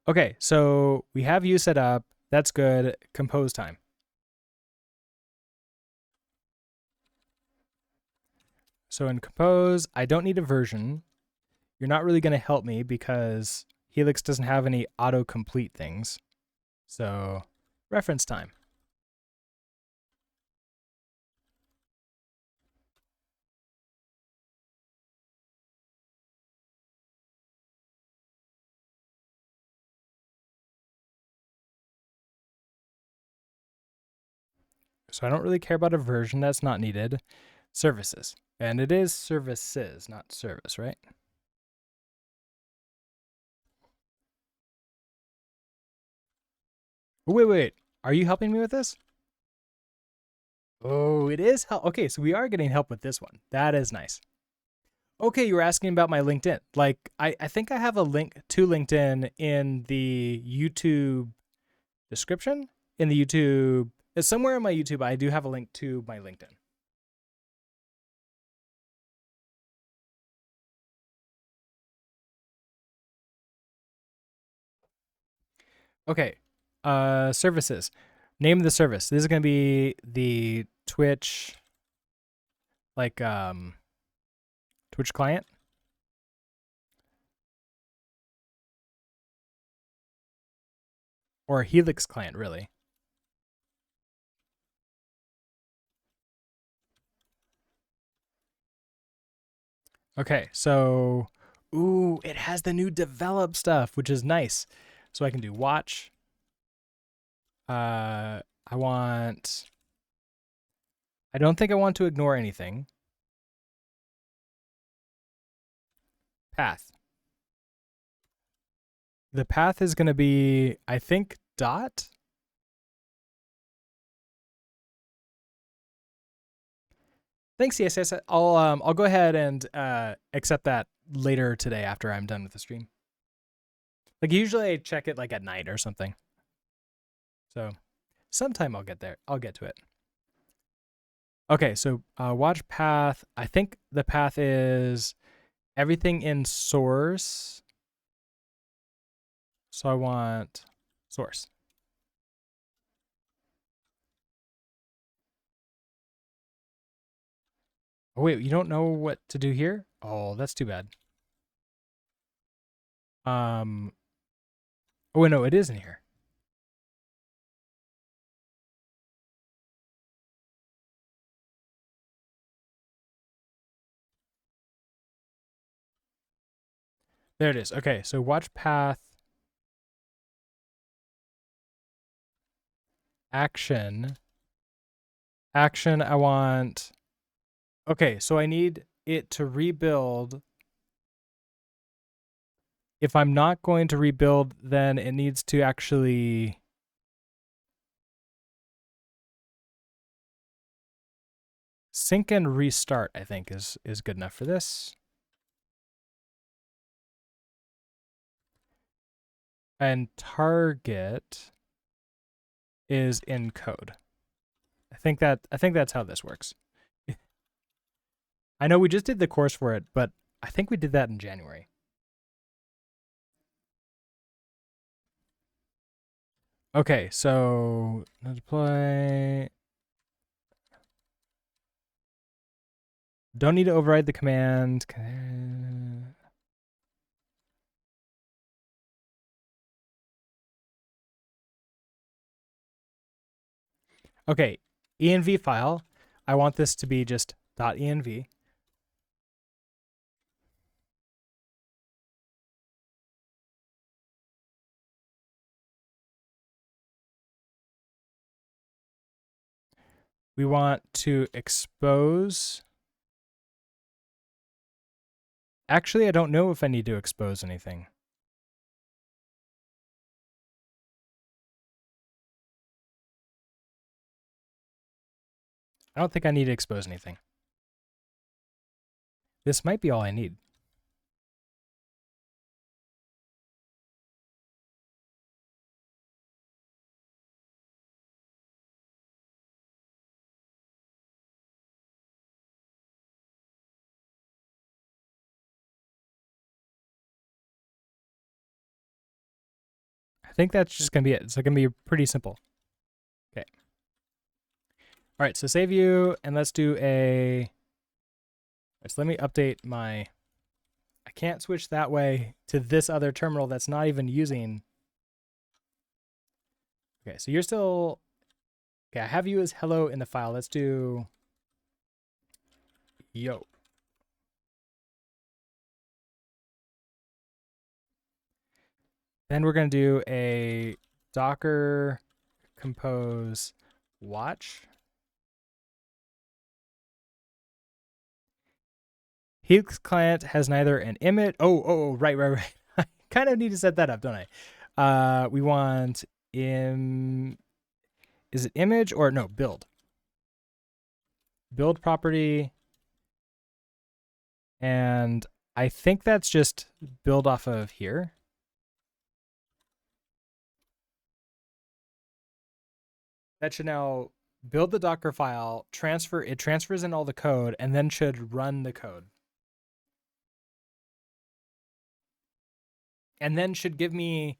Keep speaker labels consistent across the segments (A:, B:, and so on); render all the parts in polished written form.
A: Okay, so we have you set up. That's good. Compose time. So in compose, I don't need a version. You're not really going to help me because Helix doesn't have any autocomplete things. So reference time. So I don't really care about a version. That's not needed. Services. And it is services, not service, right? Oh, wait. Are you helping me with this? Oh, it is help. Okay, so we are getting help with this one. That is nice. Okay, you were asking about my LinkedIn. Like, I think I have a link to LinkedIn in the YouTube description. In the YouTube, somewhere in my YouTube, I do have a link to my LinkedIn. Okay, services. Name of the service. This is going to be the Twitch, like, Twitch client. Or Helix client, really. Okay, so, ooh, it has the new develop stuff, which is nice. So I can do watch. I want. I don't think I want to ignore anything. Path. The path is going to be, I think, dot. Thanks, CSS. I'll go ahead and accept that later today after I'm done with the stream. Like usually I check it like at night or something. So sometime I'll get there. I'll get to it. Okay, so watch path. I think the path is everything in source. So I want source. Oh wait, you don't know what to do here? Oh, that's too bad. Um. Oh wait, no, it is in here. There it is. Okay, so watch path action. Action, I want. Okay, so I need it to rebuild. If I'm not going to rebuild, then it needs to actually. Sync and restart, I think, is good enough for this. And target is in code. I think that's how this works. I know we just did the course for it, but I think we did that in January. Okay, so deploy. Don't need to override the command. Okay, env file. I want this to be just .env. We want to expose. Actually, I don't know if I need to expose anything. I don't think I need to expose anything. This might be all I need. think that's just going to be it. It's going to be pretty simple. Okay. All right, so save you, and let's do a... So let me update my... I can't switch that way to this other terminal that's not even using... Okay, so you're still... Okay, I have you as hello in the file. Let's do... Yo. Then we're going to do a Docker compose watch. Helix client has neither an image. Oh, right. I kind of need to set that up, don't I? We want is it image or no, build. Build property. And I think that's just build off of here. That should now build the Docker file, it transfers in all the code, and then should run the code. And then should give me,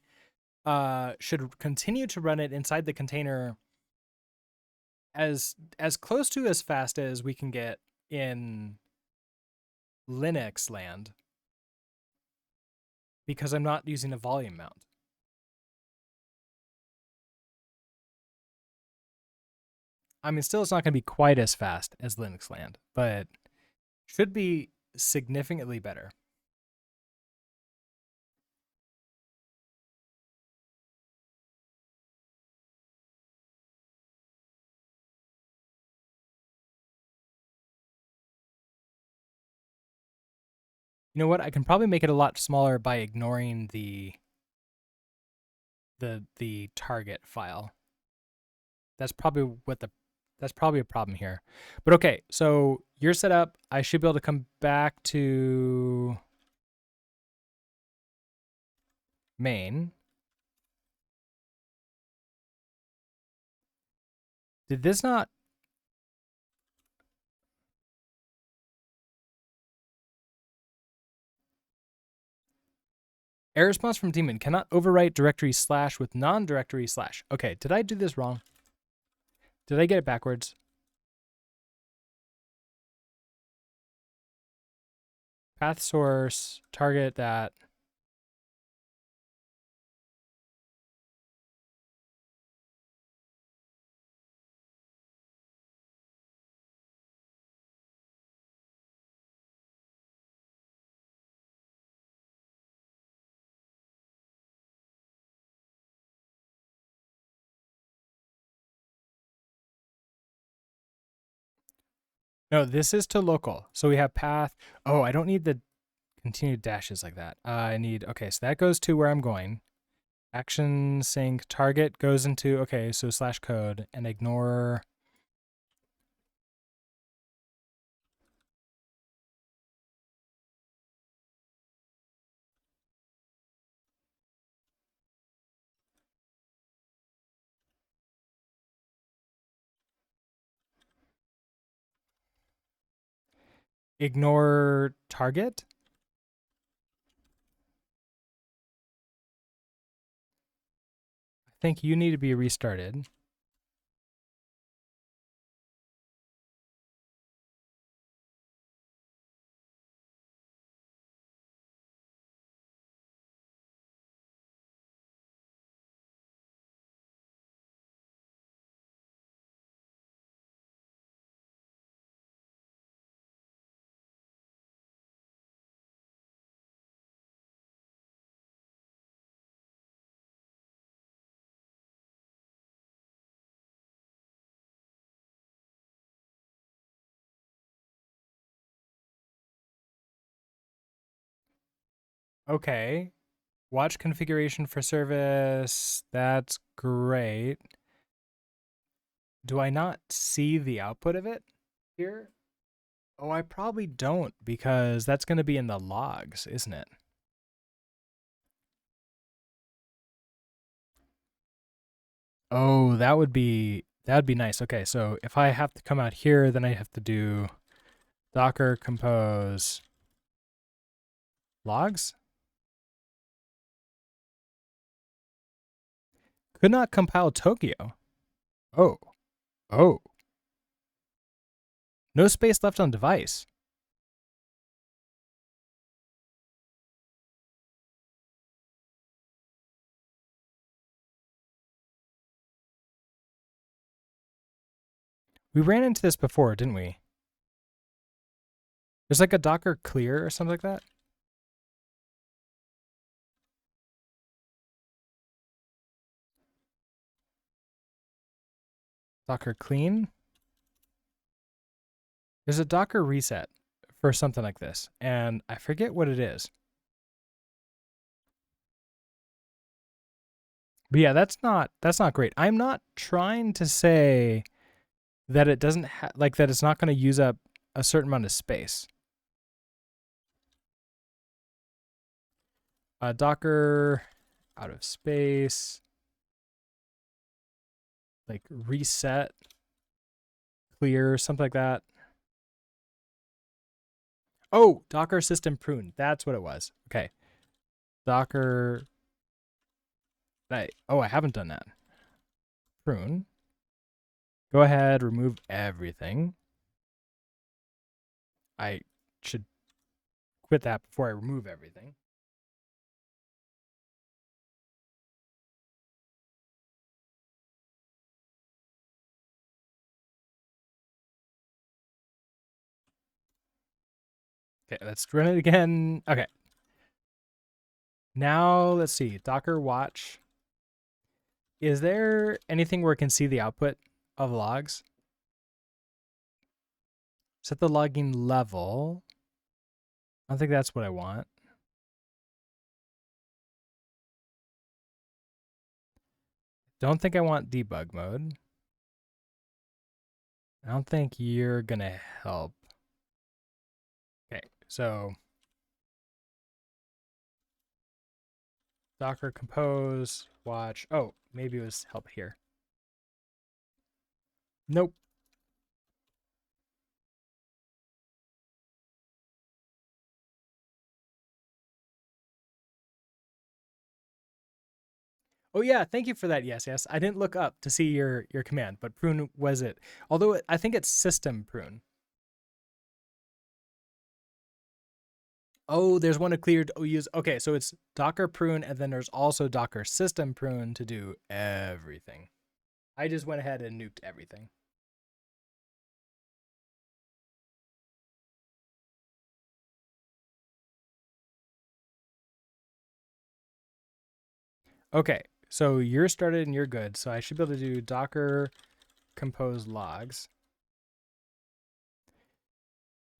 A: should continue to run it inside the container as close to as fast as we can get in Linux land, because I'm not using a volume mount. I mean, still, it's not going to be quite as fast as Linux land, but should be significantly better. You know what? I can probably make it a lot smaller by ignoring the target file. That's probably that's probably a problem here. But okay, so you're set up. I should be able to come back to main. Did this not? Error response from daemon cannot overwrite directory / with non-directory /. Okay, did I do this wrong? Did I get it backwards? Path source, target that. No, this is to local. So we have path. Oh, I don't need the continued dashes like that. I need, okay, so that goes to where I'm going. Action sync target goes into, okay, so /code and ignore. Ignore target. I think you need to be restarted. Okay. Watch configuration for service. That's great. Do I not see the output of it here? Oh, I probably don't, because that's going to be in the logs, isn't it? Oh, that would be nice. Okay, so if I have to come out here, then I have to do Docker compose logs. Could not compile Tokyo. Oh. Oh. No space left on device. We ran into this before, didn't we? There's like a Docker clear or something like that. Docker clean. There's a Docker reset for something like this, and I forget what it is. But yeah, that's not great. I'm not trying to say that it doesn't like that it's not going to use up a certain amount of space. Docker out of space, like reset, clear, something like that. Oh, Docker system prune. That's what it was. Okay. Docker. I haven't done that. Prune. Go ahead, remove everything. I should quit that before I remove everything. Okay, let's run it again. Okay. Now let's see. Docker watch. Is there anything where it can see the output of logs? Set the logging level. I don't think that's what I want. Don't think I want debug mode. I don't think you're gonna help. Okay, so Docker compose, watch. Oh, maybe it was help here. Nope. Oh yeah, thank you for that. Yes. I didn't look up to see your command, but prune was it. Although I think it's system prune. Oh, there's one to clear to use. Okay, so it's Docker prune, and then there's also Docker system prune to do everything. I just went ahead and nuked everything. Okay, so you're started and you're good. So I should be able to do Docker compose logs.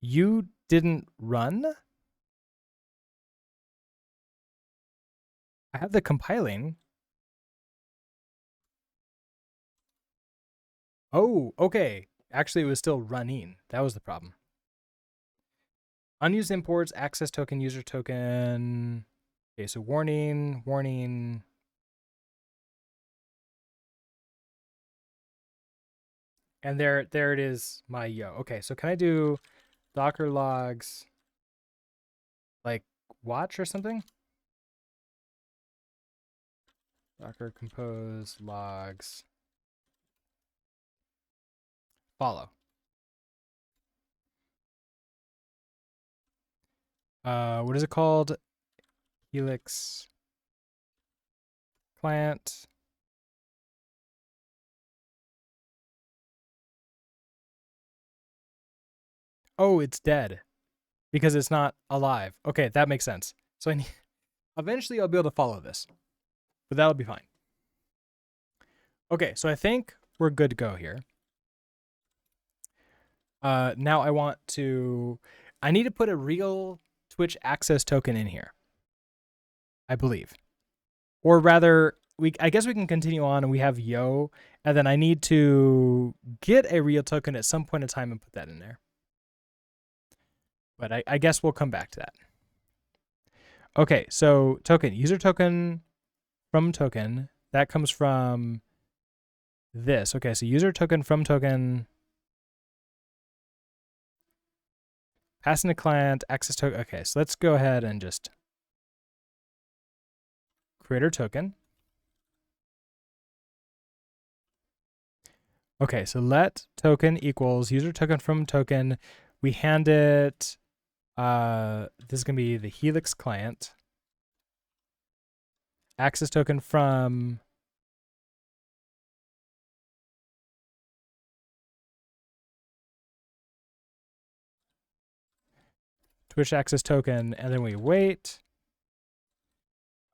A: You didn't run? I have the compiling. Oh, okay. Actually, it was still running. That was the problem. Unused imports, access token, user token. Okay, so warning, warning. And there it is, my yo. Okay, so can I do Docker logs like watch or something? Docker compose logs follow. What is it called? Helix client. Oh, it's dead because it's not alive. Okay, that makes sense. So eventually I'll be able to follow this, but that'll be fine. Okay, so I think we're good to go here. Now I need to put a real Twitch access token in here, I believe. Or rather, I guess we can continue on and we have yo, and then I need to get a real token at some point in time and put that in there. But I guess we'll come back to that. Okay, so token, user token from token, that comes from this. Okay, so user token from token, passing to client, access token. Okay, so let's go ahead and just create our token. Okay, so let token equals user token from token. We hand it, this is going to be the Helix client. Access token from Twitch access token, and then we wait.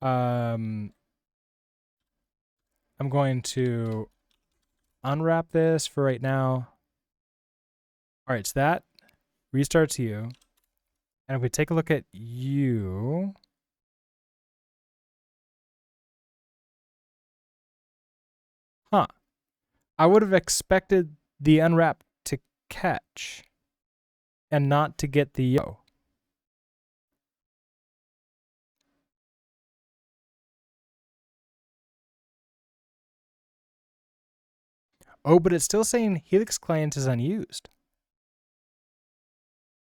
A: I'm going to unwrap this for right now. All right, so that restarts you. And if we take a look at you, I would have expected the unwrap to catch and not to get the yo. Oh, but it's still saying Helix client is unused.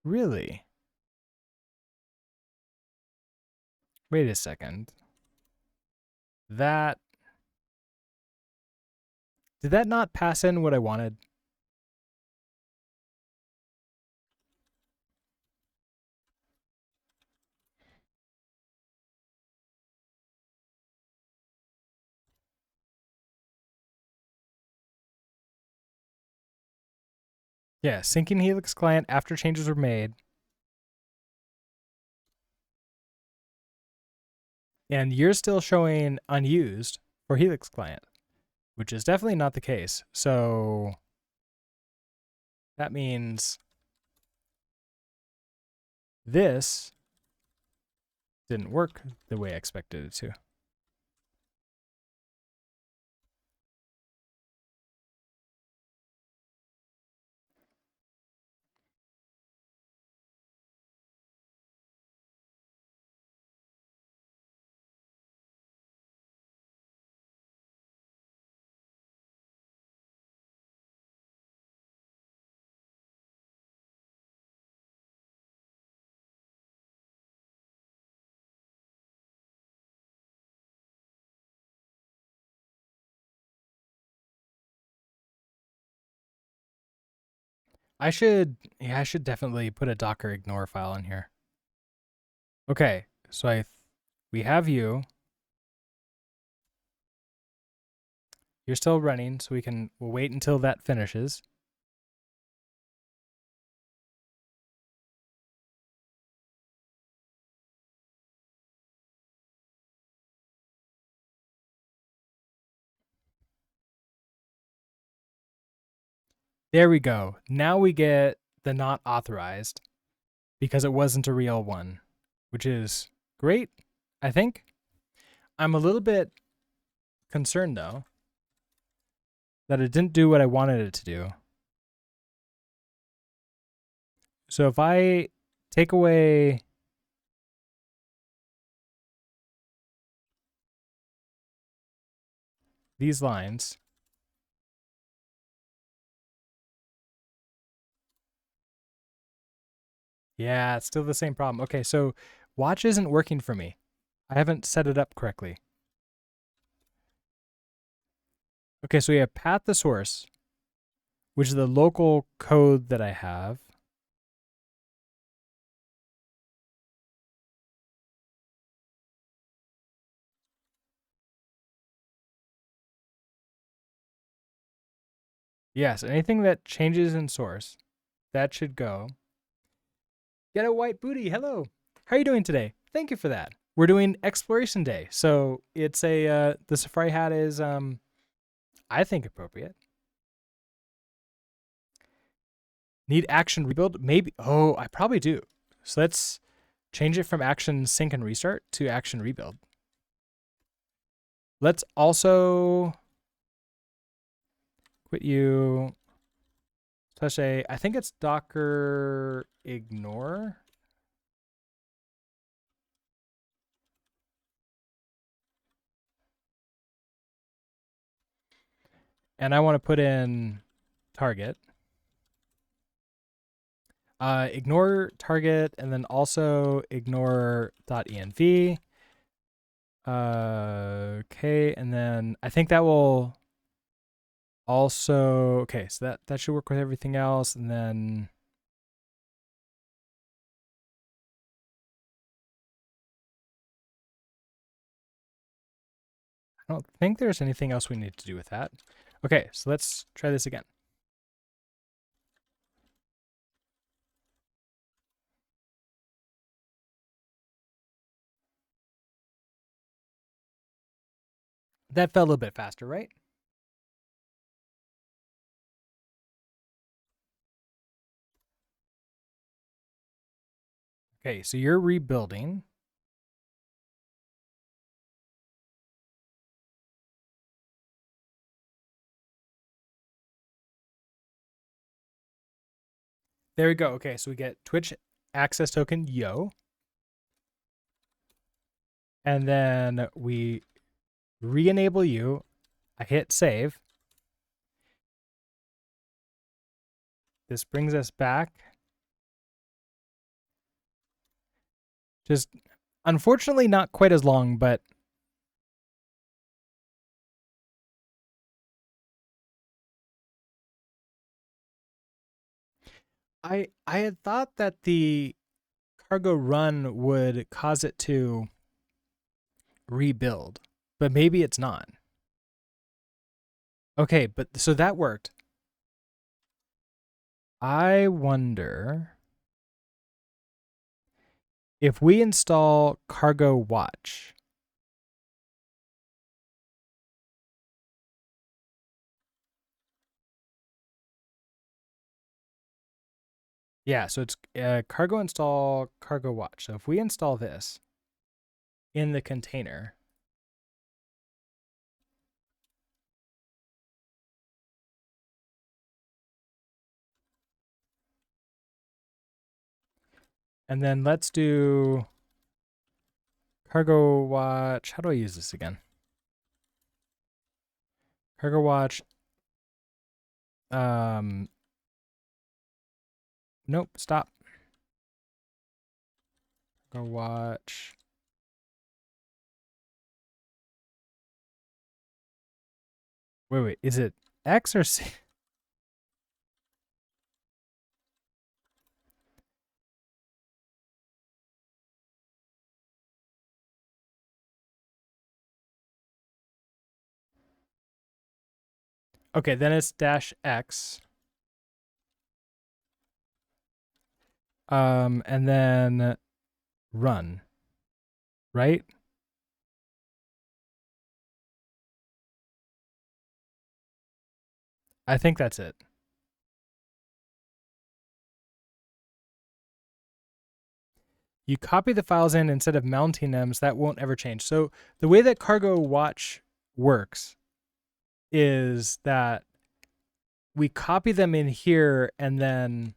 A: Really? Wait a second. Did that not pass in what I wanted? Yeah, syncing Helix client after changes were made. And you're still showing unused for Helix client, which is definitely not the case. So that means this didn't work the way I expected it to. I should definitely put a Docker ignore file in here. Okay, so we have you. You're still running, so we'll wait until that finishes. There we go. Now we get the not authorized because it wasn't a real one, which is great, I think. I'm a little bit concerned though that it didn't do what I wanted it to do. So if I take away these lines, yeah, it's still the same problem. Okay, so watch isn't working for me. I haven't set it up correctly. Okay, so we have path to source, which is the local code that I have. Yes, anything that changes in source, that should go. Get a white booty. Hello. How are you doing today? Thank you for that. We're doing Exploration Day. So it's the Safari hat is, I think, appropriate. Need action rebuild? Maybe. Oh, I probably do. So let's change it from action sync and restart to action rebuild. Let's also quit you. Touch I think it's Docker ignore. And I want to put in target. Ignore target and then also ignore.env. Okay, and then I think that will Also, okay, so that should work with everything else, and then I don't think there's anything else we need to do with that. Okay, so let's try this again. That felt a little bit faster, right? Okay, so you're rebuilding. There we go. Okay, so we get Twitch access token yo. And then we re-enable you. I hit save. This brings us back. Just unfortunately not quite as long, but I had thought that the cargo run would cause it to rebuild, but maybe it's not. Okay, but so that worked. I wonder if we install Cargo Watch. Yeah, so it's cargo install Cargo Watch. So if we install this in the container, and then let's do Cargo Watch. How do I use this again? Cargo Watch. Nope, stop. Cargo Watch. Wait, is it X or C? Okay, then it's -X. And then run, right? I think that's it. You copy the files in instead of mounting them, so that won't ever change. So the way that Cargo Watch works is that we copy them in here, and then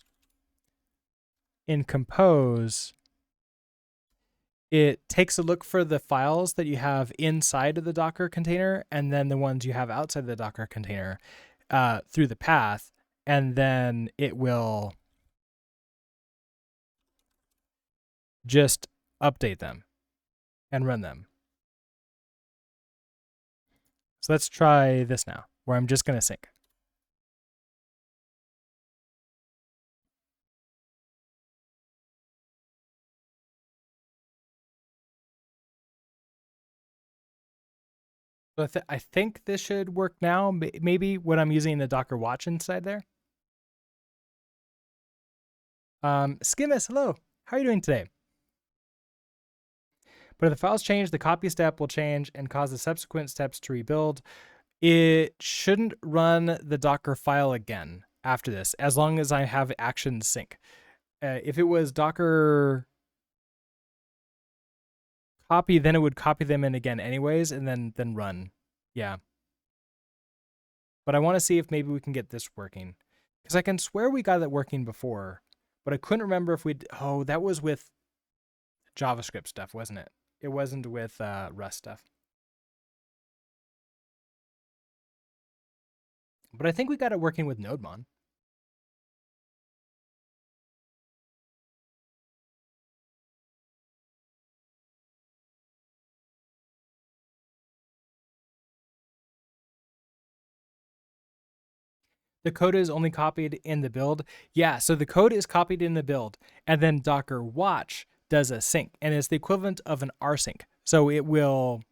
A: in Compose, it takes a look for the files that you have inside of the Docker container and then the ones you have outside the Docker container through the path, and then it will just update them and run them. So let's try this now, where I'm just going to sync. So I think this should work now. Maybe when I'm using the Docker Watch inside there. Skimmis, hello. How are you doing today? But if the files change, the copy step will change and cause the subsequent steps to rebuild. It shouldn't run the Docker file again after this, as long as I have action sync. If it was Docker copy, then it would copy them in again anyways, and then run. Yeah. But I want to see if maybe we can get this working, because I can swear we got it working before, but I couldn't remember if we'd. Oh, that was with JavaScript stuff, wasn't it? It wasn't with Rust stuff. But I think we got it working with NodeMon. The code is only copied in the build. Yeah, so the code is copied in the build, and then Docker watch does a sync, and it's the equivalent of an rsync. So it will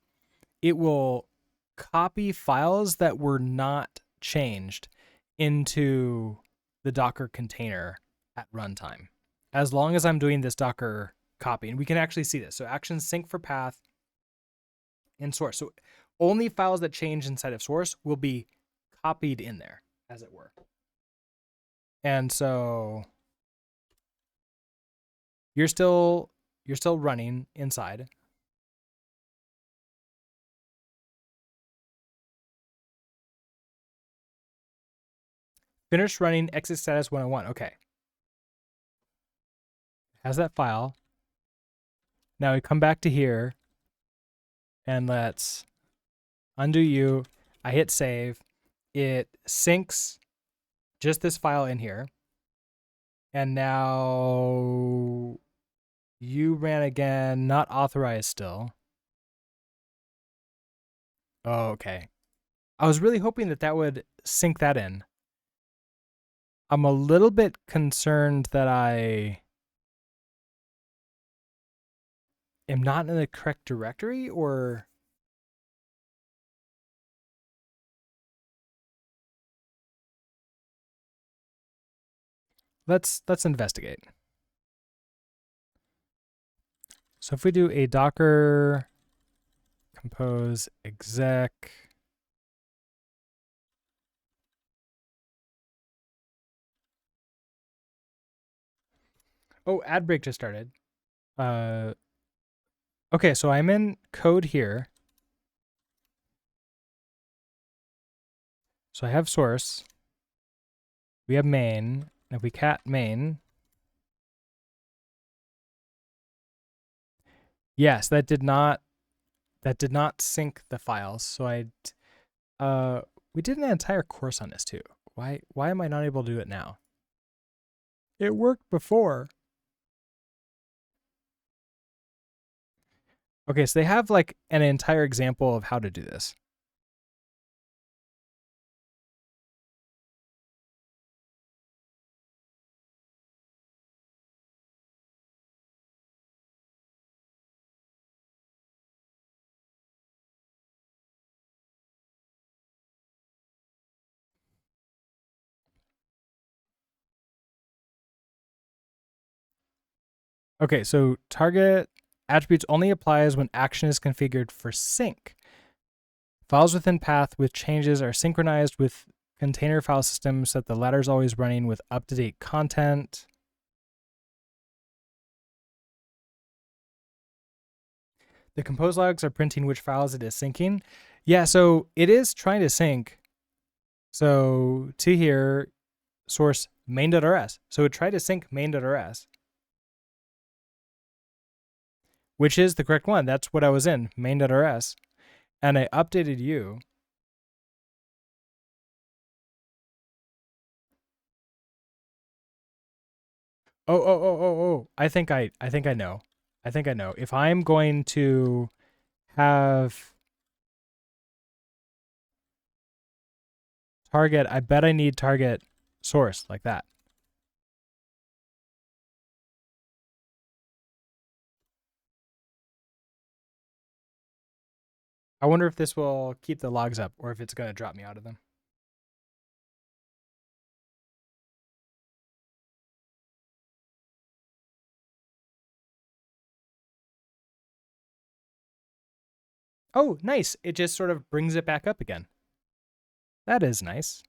A: copy files that were not changed into the Docker container at runtime, as long as I'm doing this Docker copy. And we can actually see this. So actions sync for path in source. So only files that change inside of source will be copied in there, as it were. And so you're still running inside. Finish running exit status 101. Okay. Has that file. Now we come back to here and let's undo you. I hit save. It syncs just this file in here. And now you ran again, not authorized still. Oh, okay. I was really hoping that would sync that in. I'm a little bit concerned that I am not in the correct directory, or let's investigate. So if we do a docker compose exec, oh, ad break just started. Okay, so I'm in code here. So I have source. We have main. If we cat main, yes, that did not sync the files. So we did an entire course on this too. Why am I not able to do it now? It worked before. Okay, so they have like an entire example of how to do this. Okay, so target attributes only applies when action is configured for sync. Files within path with changes are synchronized with container file systems so that the latter is always running with up-to-date content. The compose logs are printing which files it is syncing. Yeah, so it is trying to sync. So to here, source main.rs. So it tried to sync main.rs, which is the correct one. That's what I was in, main.rs. And I updated you. Oh. I think I know. If I'm going to have target, I bet I need target source like that. I wonder if this will keep the logs up or if it's going to drop me out of them. Oh, nice. It just sort of brings it back up again. That is nice.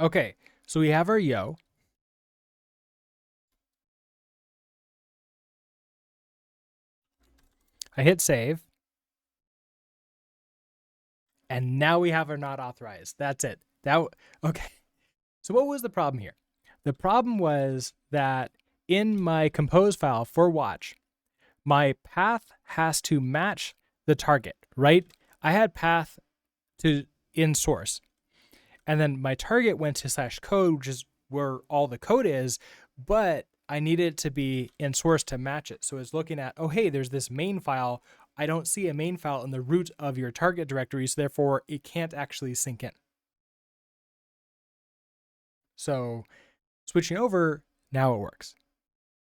A: Okay, so we have our yo. I hit save. And now we have our not authorized. That's it. Okay. So what was the problem here? The problem was that in my compose file for watch, my path has to match the target, right? I had path to in source. And then my target went to /code, which is where all the code is, but I needed it to be in source to match it. So it's looking at, oh, hey, there's this main file. I don't see a main file in the root of your target directory, so therefore it can't actually sync in. So switching over, now it works.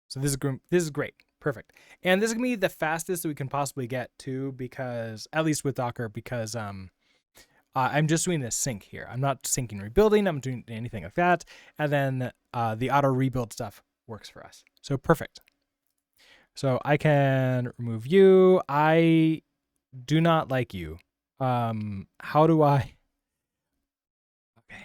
A: So this is great. Perfect. And this is gonna be the fastest that we can possibly get to, because at least with Docker, because I'm just doing this sync here. I'm not syncing rebuilding. I'm doing anything like that. And then the auto rebuild stuff works for us. So perfect. So I can remove you. I do not like you. How do I? Okay.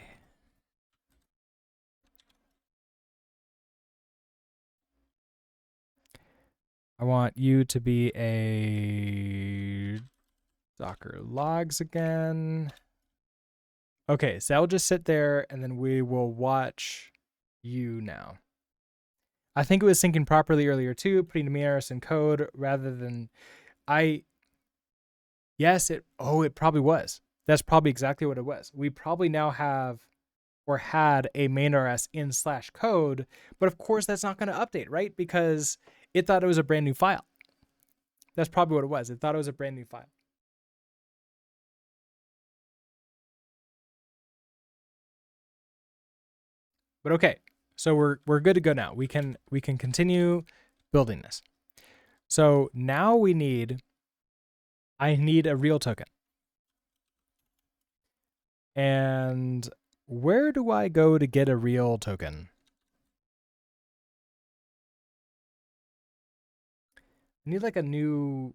A: I want you to be a Docker logs again. Okay, so I'll just sit there and then we will watch you now. I think it was syncing properly earlier too, putting Demiris in code rather than yes, it probably was. That's probably exactly what it was. We probably now have or had a main RS in /code, but of course that's not going to update, right? Because it thought it was a brand new file. That's probably what it was. It thought it was a brand new file. But okay, so we're good to go now. We can continue building this. So now I need a real token. And where do I go to get a real token? I need like a new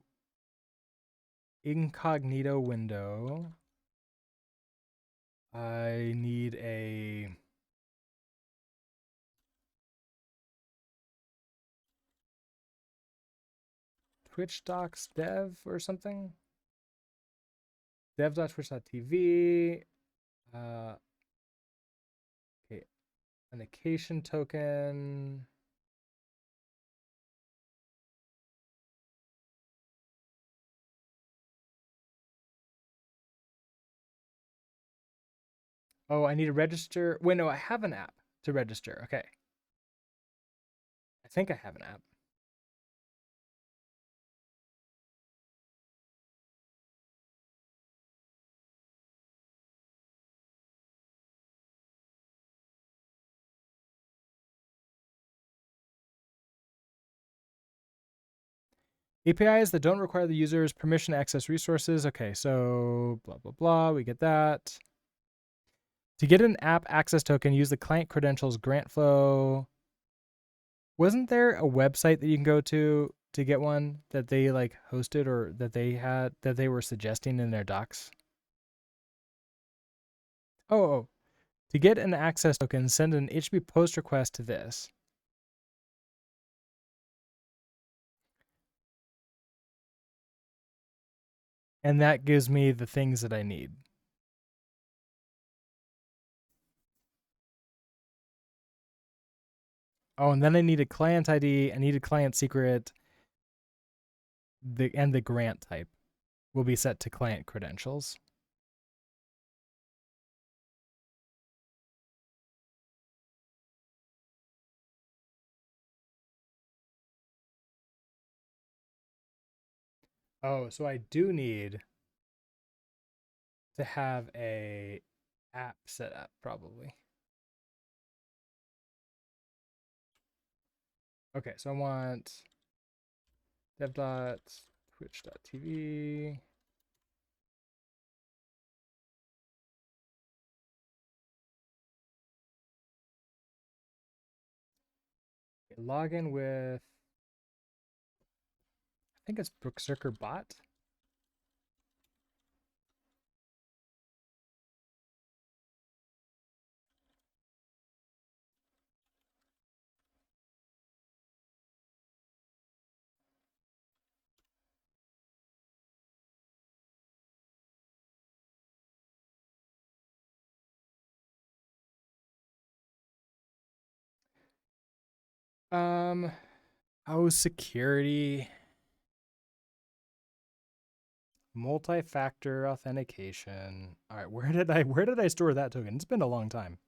A: incognito window. I need a Twitch docs dev or something. Dev.twitch.tv. Okay, authentication token. Oh, I need to register. Wait, no, I have an app to register. Okay. I think I have an app. APIs that don't require the user's permission to access resources. Okay, so blah, blah, blah. We get that. To get an app access token, use the client credentials grant flow. Wasn't there a website that you can go to get one that they like hosted or that they were suggesting in their docs? Oh, to get an access token, send an HTTP post request to this. And that gives me the things that I need. Oh, and then I need a client ID. I need a client secret. And the grant type will be set to client credentials. Oh, so I do need to have a app set up probably. Okay, so I want dev.twitch.tv. Okay, login with, I think it's Brookzerker bot. Oh, security. Multi-factor authentication. All right, where did I store that token? It's been a long time.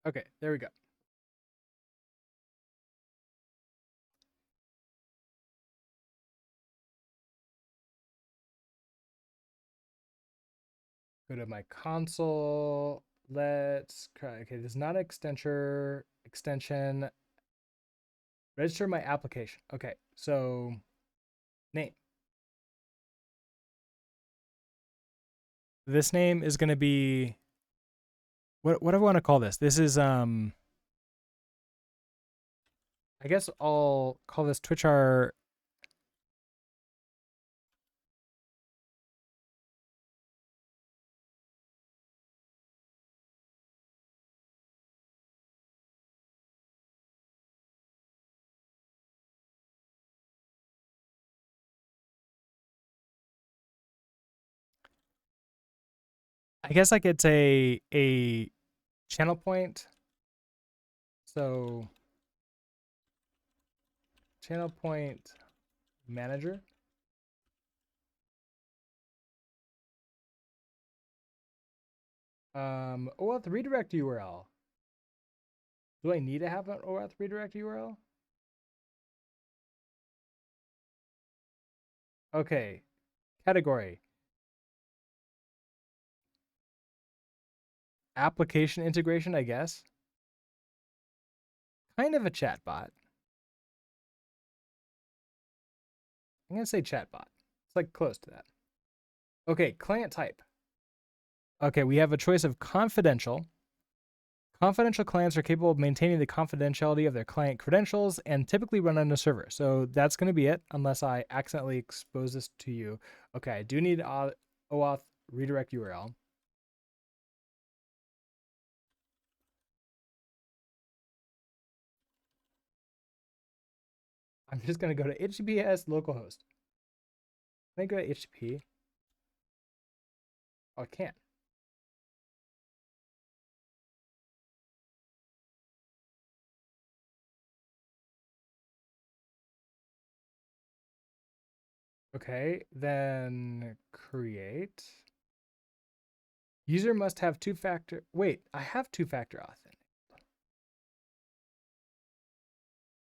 A: Okay, there we go. Go to my console. Let's try. Okay, this is not an extension. Register my application. Okay, so name. This name is going to be what do I want to call this? This is I guess I'll call this Twitchar. I guess like it's a channel point. So channel point manager. OAuth redirect URL. Do I need to have an OAuth redirect URL? Okay. Category. Application integration, I guess. Kind of a chatbot. I'm going to say chatbot. It's like close to that. Okay, client type. Okay, we have a choice of confidential. Confidential clients are capable of maintaining the confidentiality of their client credentials and typically run on a server. So that's going to be it, unless I accidentally expose this to you. Okay, I do need OAuth redirect URL. I'm just going to go to HTTPS localhost. Can I go to HTTP? Oh, I can't. Okay, then create. User must have two-factor. Wait, I have two-factor auth.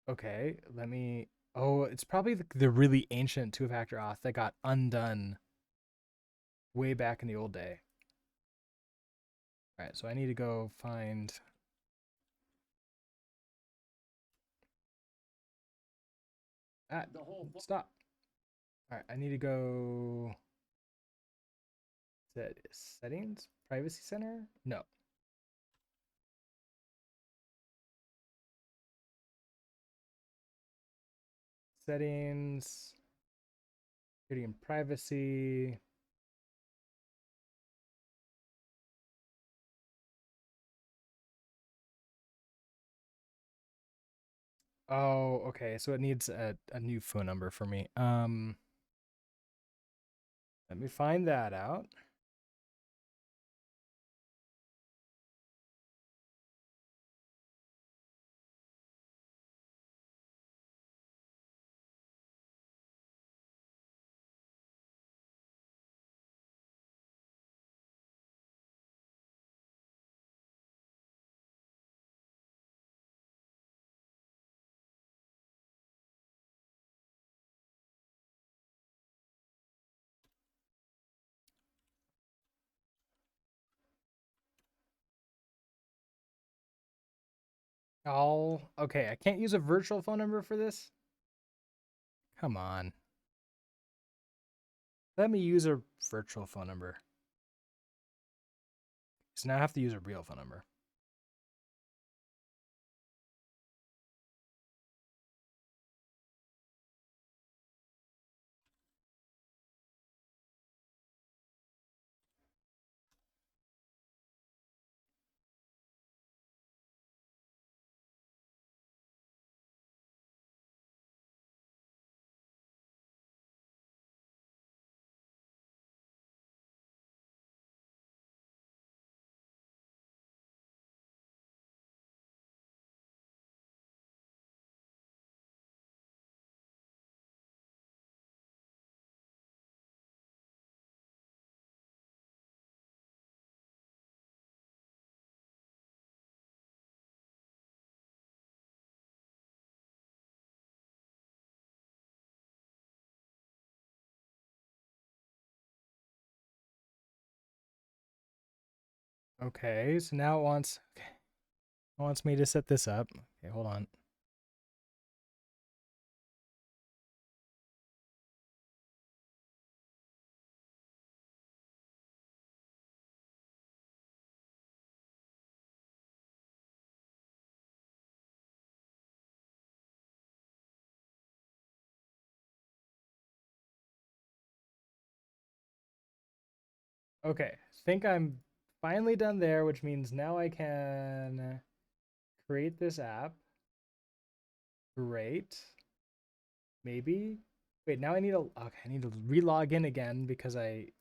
A: Okay, let me. Oh, it's probably the really ancient two-factor auth that got undone way back in the old day. All right, so I need to go find. Stop. All right, I need to go. Settings? Privacy center? No. Settings. Security and privacy. Oh, okay. So it needs a new phone number for me. Let me find that out. Okay, I can't use a virtual phone number for this. Come on. Let me use a virtual phone number. So now I have to use a real phone number. Okay, so now it wants me to set this up. Okay, hold on. Okay, think I'm finally done there, which means now I can create this app. Great. Maybe. Wait, now I need to re-log in again because okay.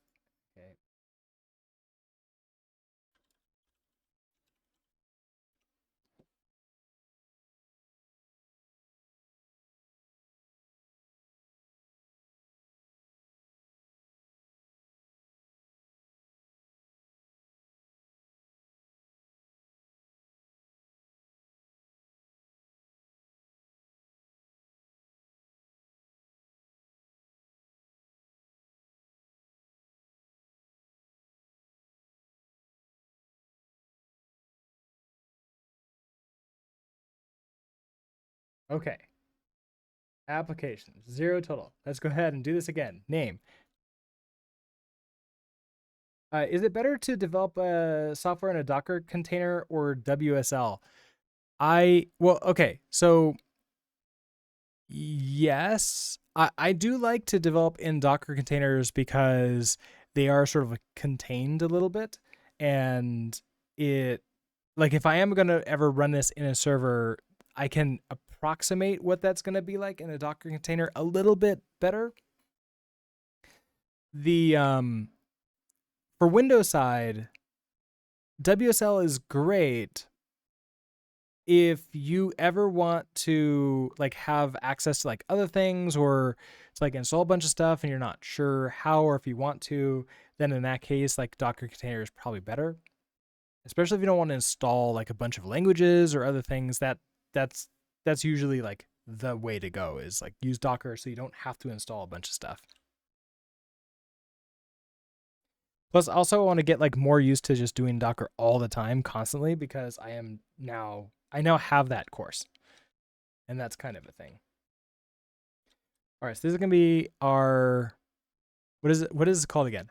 A: Okay. Applications, 0 total. Let's go ahead and do this again. Name. Is it better to develop software in a Docker container or WSL? Well, okay. So yes, I do like to develop in Docker containers because they are sort of like contained a little bit. And it, like, if I am going to ever run this in a server, I can approximate what that's going to be like in a Docker container a little bit better. The, for Windows side, WSL is great if you ever want to like have access to like other things or to like install a bunch of stuff and you're not sure how or if you want to, then in that case like Docker container is probably better. Especially if you don't want to install like a bunch of languages or other things that's that's usually like the way to go is like use Docker so you don't have to install a bunch of stuff. Plus, also I want to get like more used to just doing Docker all the time, constantly, because I now have that course, and that's kind of a thing. All right, so this is gonna be our what is it? What is it called again?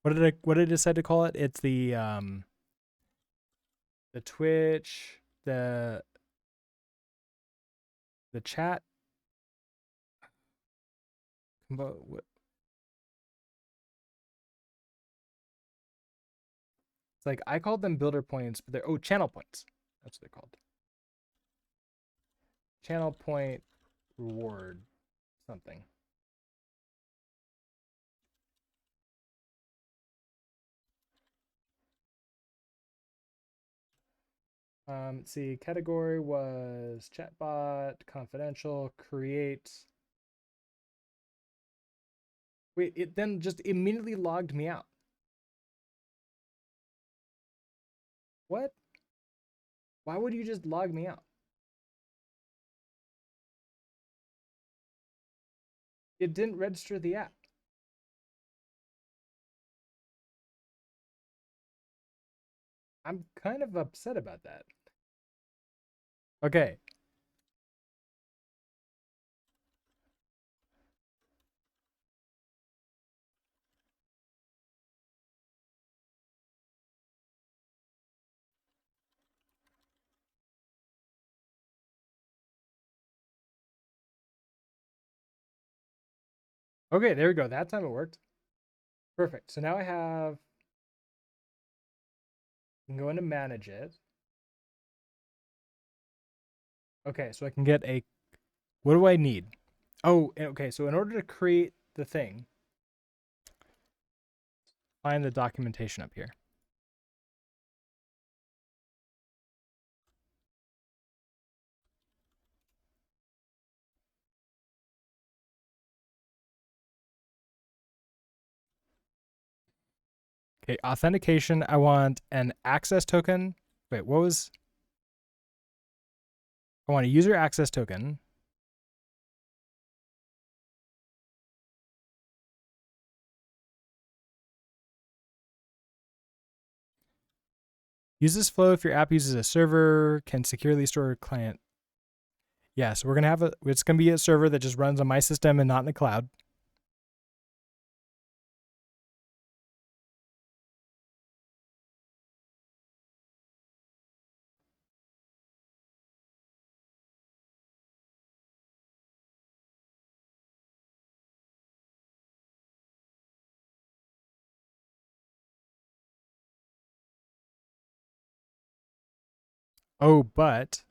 A: What did I decide to call it? It's the Twitch, the chat. It's like I called them builder points, but they're channel points. That's what they're called. Channel point reward something. Let's see, category was chatbot, confidential, create. Wait, it then just immediately logged me out. What? Why would you just log me out? It didn't register the app. I'm kind of upset about that. Okay. Okay, there we go. That time it worked. Perfect. So now I can go into manage it. Okay, so I can get what do I need? Oh, okay. So in order to create the thing, find the documentation up here. Okay, authentication. I want an access token. Wait, what was? I want a user access token. Use this flow if your app uses a server, can securely store a client. Yeah, so we're going to have it's going to be a server that just runs on my system and not in the cloud. Oh, but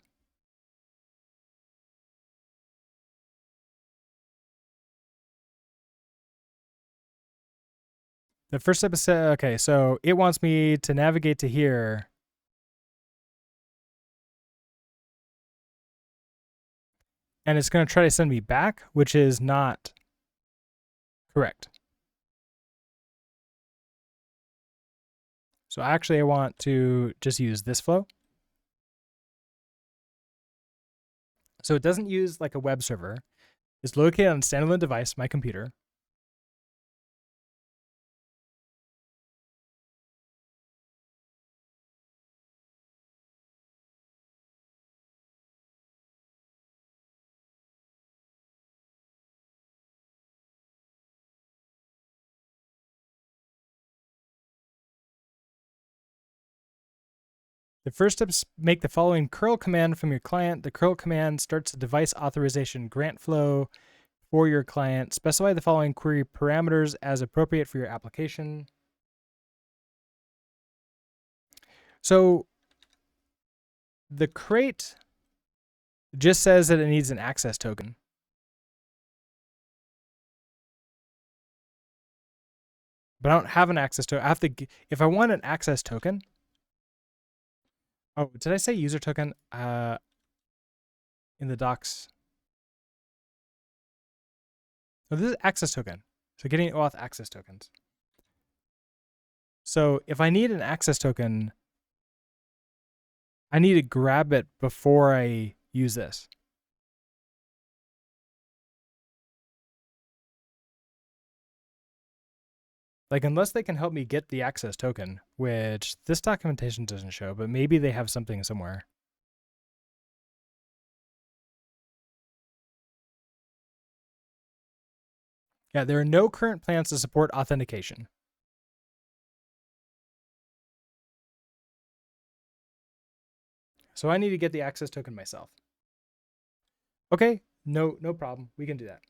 A: the first step is, okay, so it wants me to navigate to here. And it's going to try to send me back, which is not correct. So actually I want to just use this flow. So it doesn't use like a web server. It's located on a standalone device, my computer. The first step is make the following curl command from your client. The curl command starts a device authorization grant flow for your client. Specify the following query parameters as appropriate for your application. So the crate just says that it needs an access token. But I don't have an access token. I have to, if I want an access token. Oh, did I say user token? In the docs. Oh, this is access token. So getting auth access tokens. So if I need an access token, I need to grab it before I use this. Like, unless they can help me get the access token, which this documentation doesn't show, but maybe they have something somewhere. Yeah, there are no current plans to support authentication. So I need to get the access token myself. Okay, no problem. We can do that.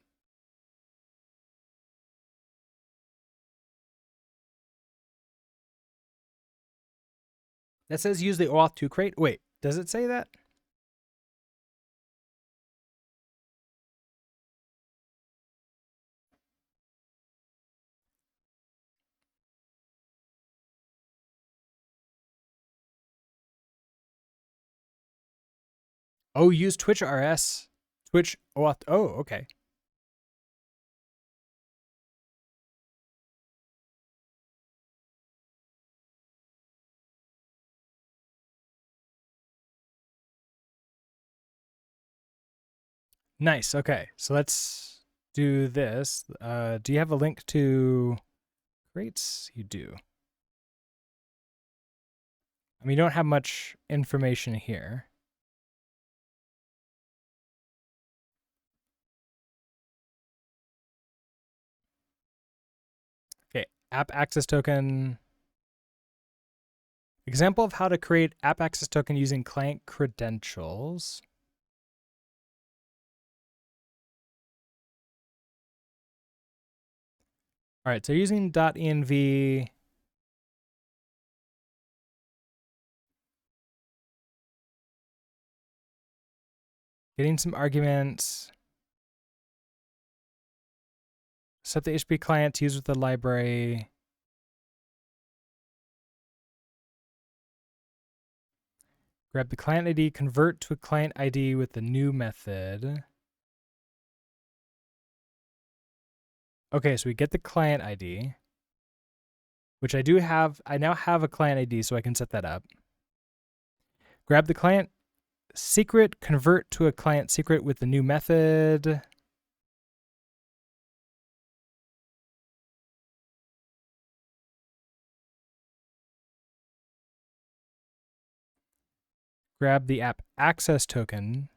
A: That says use the auth to crate. Wait, does it say that? Oh, use Twitch RS. Twitch auth. Oh, okay. Nice. Okay, so let's do this. Do you have a link to crates? You do. I mean, you don't have much information here. Okay, app access token. Example of how to create app access token using client credentials. All right, so using .env. Getting some arguments. Set the HTTP client to use with the library. Grab the client ID, convert to a client ID with the new method. Okay, so we get the client ID, which I do have. I now have a client ID, so I can set that up. Grab the client secret, convert to a client secret with the new method. grab the app access token.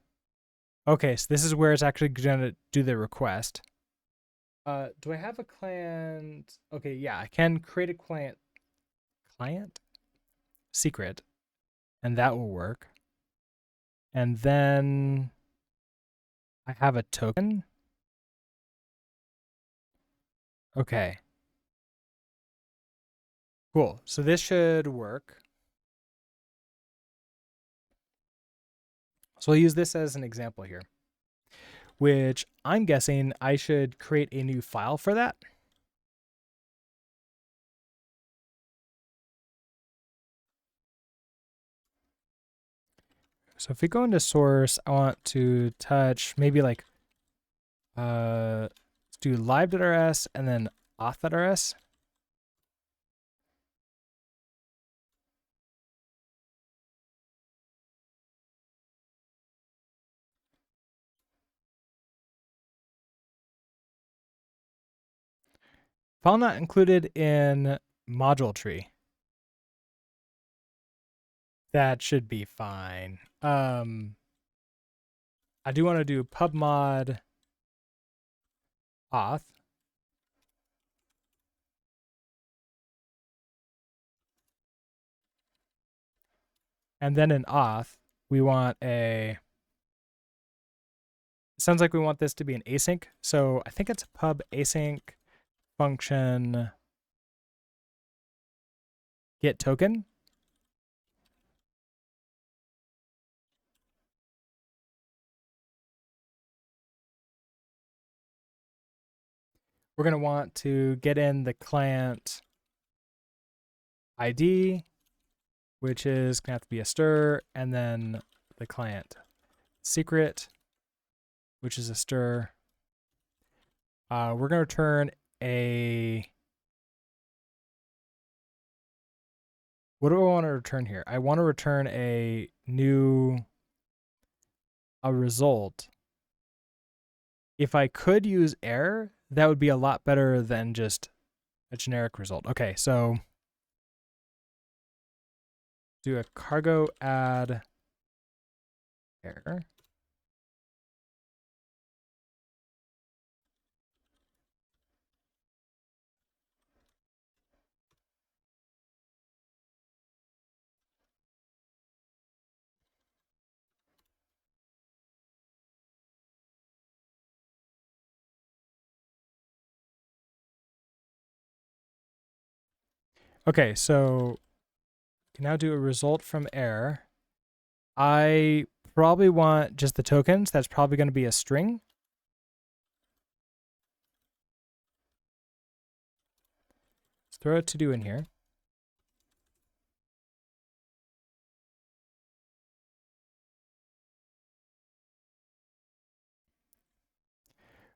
A: Okay, so this is where it's actually going to do the request. Do I have a client? Okay, yeah, I can create a client secret, and that will work. And then I have a token. Okay. Cool. So this should work. So we'll use this as an example here, which I'm guessing I should create a new file for that. So if we go into source, I want to touch maybe like, let's do live.rs and then auth.rs. File not included in module tree. That should be fine. I do want to do pubmod auth. And then in auth, we want it sounds like we want this to be an async. So I think it's pub async function get token. We're going to want to get in the client ID, which is going to have to be a stir, and then the client secret, which is a stir. We're going to return a... What do I want to return here? I want to return a result. If I could use error, that would be a lot better than just a generic result. Okay, so do a cargo add error. Okay, so can now do a result from error. I probably want just the tokens. That's probably going to be a string. Let's throw a to-do in here.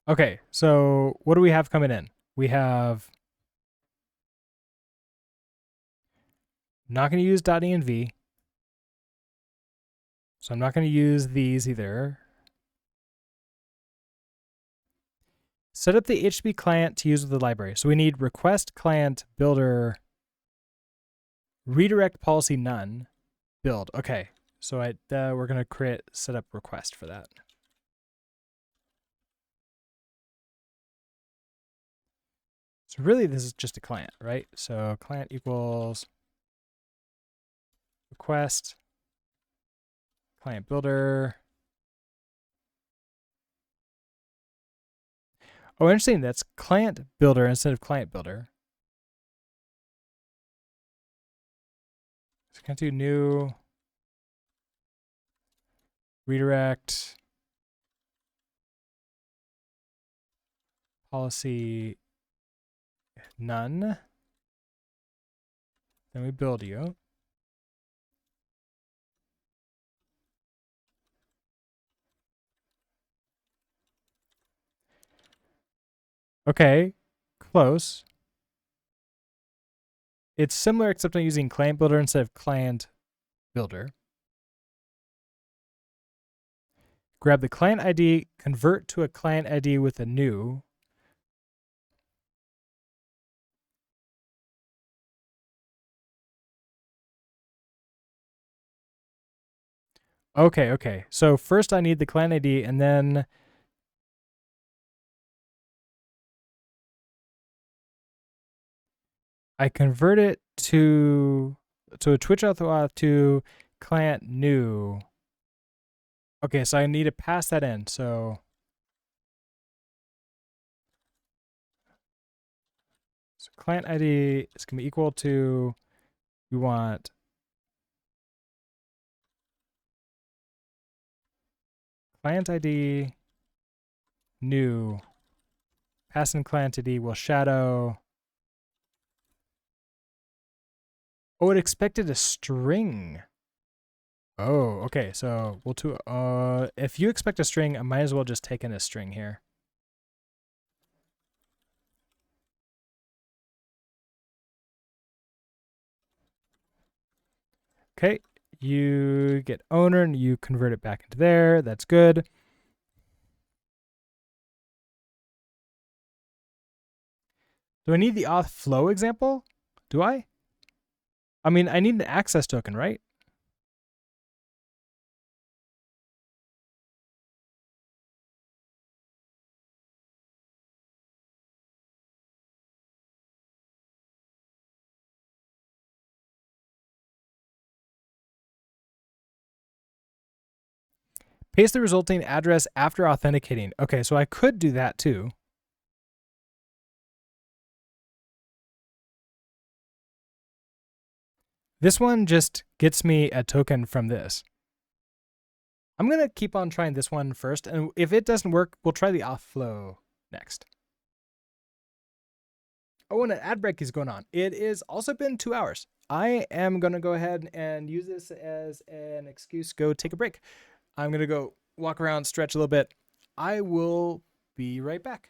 A: Okay, so what do we have coming in? We have not going to use .env. So I'm not going to use these either. Set up the HTTP client to use with the library. So we need request client builder redirect policy none build. Okay, so we're going to set up request for that. So really this is just a client, right? So client equals request client builder. Oh, interesting. That's client builder instead of client builder. So can I do new redirect policy none. Then we build you. Okay, close. It's similar except I'm using client builder instead of client builder. Grab the client ID, convert to a client ID with a new. Okay. So first I need the client ID, and then I convert it to Twitch auth to client new. Okay, so I need to pass that in. So client ID is going to be equal to, we want client ID new, pass in client ID will shadow. Oh, it expected a string. Oh, okay. So we'll if you expect a string, I might as well just take in a string here. Okay, you get owner and you convert it back into there. That's good. Do I need the auth flow example? Do I? I mean, I need an access token, right? Paste the resulting address after authenticating. Okay, so I could do that too. This one just gets me a token from this. I'm going to keep on trying this one first, and if it doesn't work, we'll try the auth flow next. Oh, and an ad break is going on. It is also been 2 hours. I am going to go ahead and use this as an excuse, go take a break. I'm going to go walk around, stretch a little bit. I will be right back.